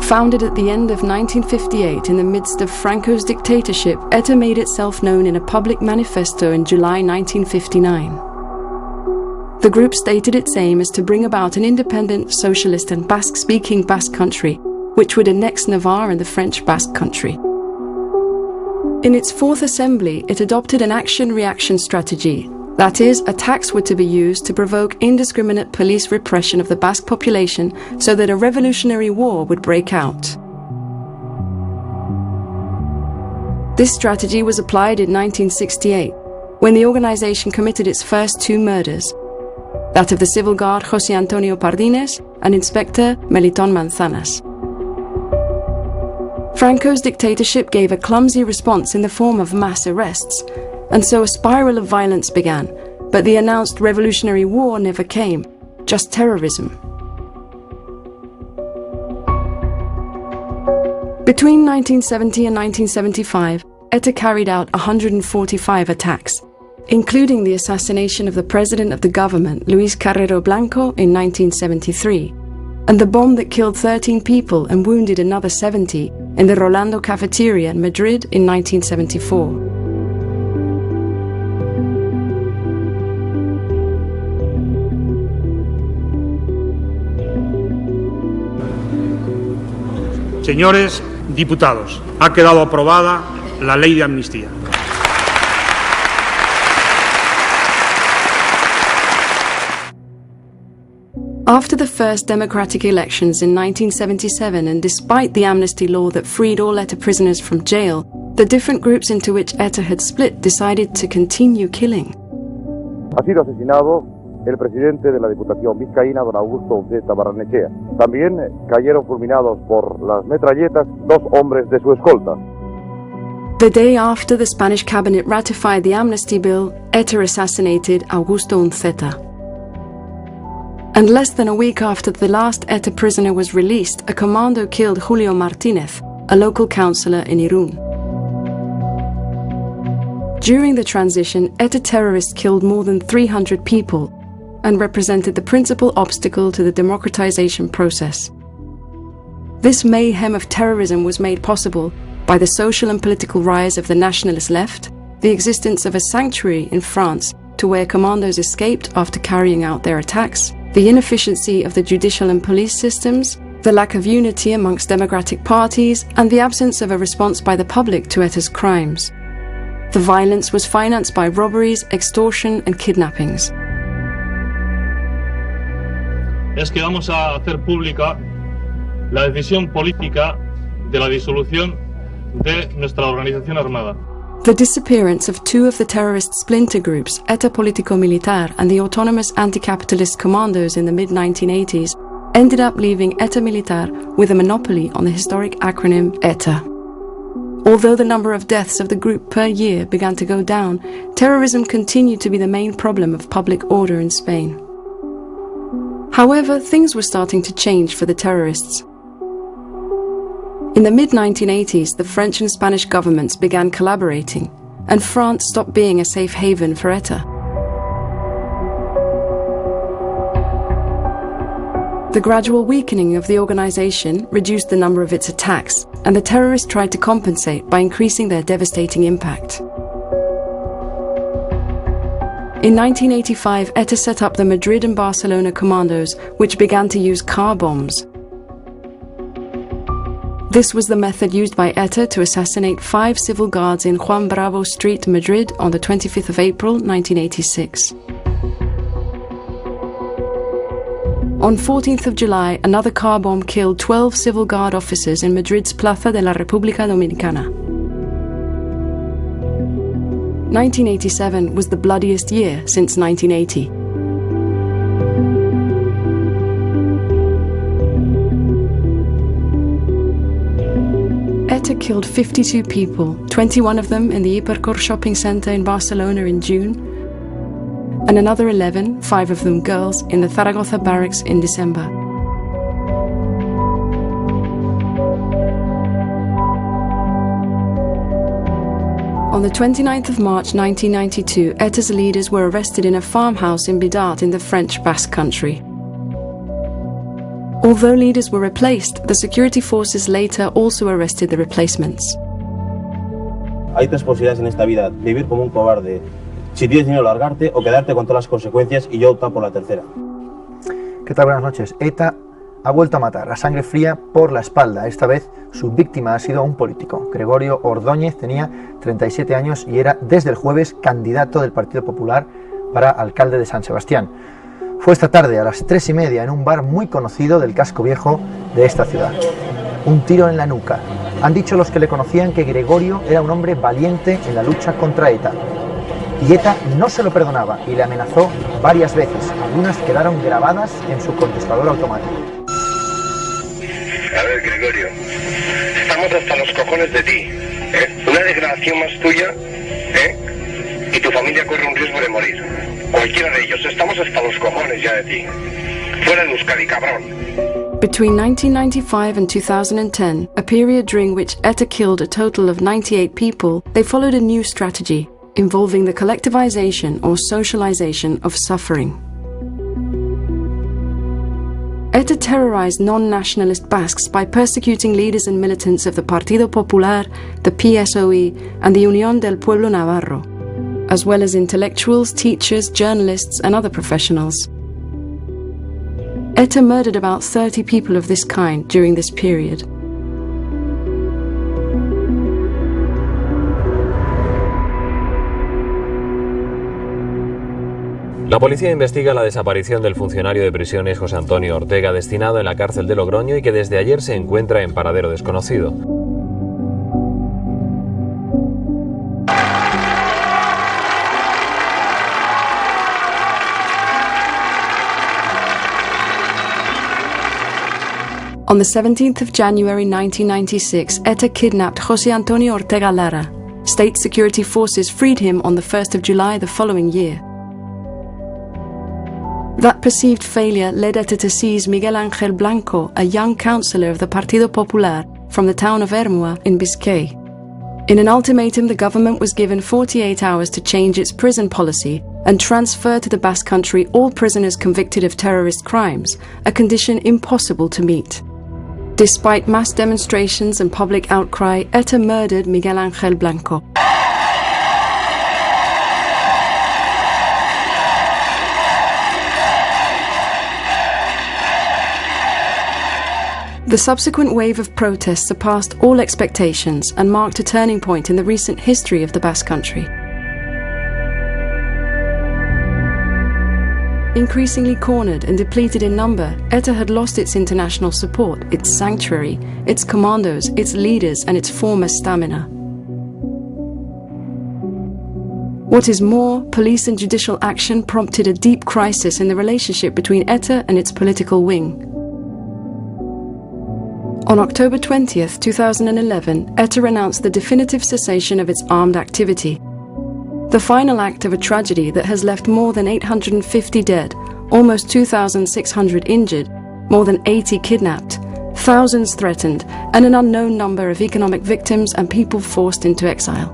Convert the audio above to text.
Founded at the end of 1958 in the midst of Franco's dictatorship, ETA made itself known in a public manifesto in July 1959. The group stated its aim is to bring about an independent, socialist and Basque-speaking Basque Country, which would annex Navarre and the French Basque Country. In its fourth assembly, it adopted an action-reaction strategy. That is, attacks were to be used to provoke indiscriminate police repression of the Basque population so that a revolutionary war would break out. This strategy was applied in 1968, when the organization committed its first two murders, that of the civil guard José Antonio Pardines and Inspector Melitón Manzanas. Franco's dictatorship gave a clumsy response in the form of mass arrests, and so a spiral of violence began, but the announced revolutionary war never came, just terrorism. Between 1970 and 1975, ETA carried out 145 attacks, including the assassination of the president of the government, Luis Carrero Blanco, in 1973, and the bomb that killed 13 people and wounded another 70 in the Rolando cafeteria in Madrid in 1974. Señores diputados, ha quedado aprobada la ley de amnistía. After the first democratic elections in 1977, and despite the amnesty law that freed all ETA prisoners from jail, the different groups into which ETA had split decided to continue killing. Ha sido asesinado el presidente de la Diputación Vizcaína, don Augusto Zeta Barrenechea. También cayeron fulminados por las metralletas dos hombres de su escolta. The day after the Spanish cabinet ratified the amnesty bill, ETA assassinated Augusto Unzeta. And less than a week after the last ETA prisoner was released, a commando killed Julio Martínez, a local councillor in Irún. During the transition, ETA terrorists killed more than 300 people and represented the principal obstacle to the democratization process. This mayhem of terrorism was made possible by the social and political rise of the nationalist left, the existence of a sanctuary in France to where commandos escaped after carrying out their attacks, the inefficiency of the judicial and police systems, the lack of unity amongst democratic parties, and the absence of a response by the public to ETA's crimes. The violence was financed by robberies, extortion, and kidnappings. Es que vamos a hacer pública la decisión política de la disolución de nuestra organización armada. The disappearance of two of the terrorist splinter groups, ETA Político-Militar and the autonomous anti-capitalist commandos in the mid-1980s, ended up leaving ETA Militar with a monopoly on the historic acronym ETA. Although the number of deaths of the group per year began to go down, terrorism continued to be the main problem of public order in Spain. However, things were starting to change for the terrorists. In the mid-1980s, the French and Spanish governments began collaborating, and France stopped being a safe haven for ETA. The gradual weakening of the organization reduced the number of its attacks, and the terrorists tried to compensate by increasing their devastating impact. In 1985, ETA set up the Madrid and Barcelona commandos, which began to use car bombs. This was the method used by ETA to assassinate 5 civil guards in Juan Bravo Street, Madrid, on the 25th of April, 1986. On 14th of July, another car bomb killed 12 civil guard officers in Madrid's Plaza de la República Dominicana. 1987 was the bloodiest year since 1980. ETA killed 52 people, 21 of them in the Hipercor shopping center in Barcelona in June, and another 11, 5 of them girls, in the Zaragoza barracks in December. On the 29th of March 1992, ETA's leaders were arrested in a farmhouse in Bidat in the French Basque Country. Although leaders were replaced, the security forces later also arrested the replacements. Hay tres posibilidades en esta vida: vivir como un cobarde, si tienes dinero largarte, o quedarte con todas las consecuencias, y yo opto por la tercera. ¿Qué tal? Buenas noches. ETA ha vuelto a matar a sangre fría por la espalda. Esta vez su víctima ha sido un político. Gregorio Ordóñez tenía 37 años y era desde el jueves candidato del Partido Popular para alcalde de San Sebastián. Fue esta tarde a las 3:30 en un bar muy conocido del casco viejo de esta ciudad. Un tiro en la nuca. Han dicho los que le conocían que Gregorio era un hombre valiente en la lucha contra ETA. Y ETA no se lo perdonaba y le amenazó varias veces. Algunas quedaron grabadas en su contestador automático. A ver, Gregorio, estamos hasta los cojones de ti, ¿eh? Una degradación más tuya, ¿eh? Y tu familia corre un riesgo de morir. Cualquiera de ellos, estamos hasta los cojones ya de ti. Fuera de Euskadi, cabrón. Between 1995 and 2010, a period during which ETA killed a total of 98 people, they followed a new strategy involving the collectivization or socialization of suffering. ETA terrorized non-nationalist Basques by persecuting leaders and militants of the Partido Popular, the PSOE, and the Unión del Pueblo Navarro, as well as intellectuals, teachers, journalists, and other professionals. ETA murdered about 30 people of this kind during this period. La policía investiga la desaparición del funcionario de prisiones José Antonio Ortega, destinado en la cárcel de Logroño y que desde ayer se encuentra en paradero desconocido. On the 17th of January 1996, ETA kidnapped José Antonio Ortega Lara. State security forces freed him on the 1st of July the following year. That perceived failure led ETA to seize Miguel Ángel Blanco, a young councillor of the Partido Popular from the town of Ermua in Biscay. In an ultimatum, the government was given 48 hours to change its prison policy and transfer to the Basque Country all prisoners convicted of terrorist crimes, a condition impossible to meet. Despite mass demonstrations and public outcry, ETA murdered Miguel Ángel Blanco. The subsequent wave of protests surpassed all expectations and marked a turning point in the recent history of the Basque Country. Increasingly cornered and depleted in number, ETA had lost its international support, its sanctuary, its commandos, its leaders, and its former stamina. What is more, police and judicial action prompted a deep crisis in the relationship between ETA and its political wing. On October 20th, 2011, ETA announced the definitive cessation of its armed activity. The final act of a tragedy that has left more than 850 dead, almost 2,600 injured, more than 80 kidnapped, thousands threatened, and an unknown number of economic victims and people forced into exile.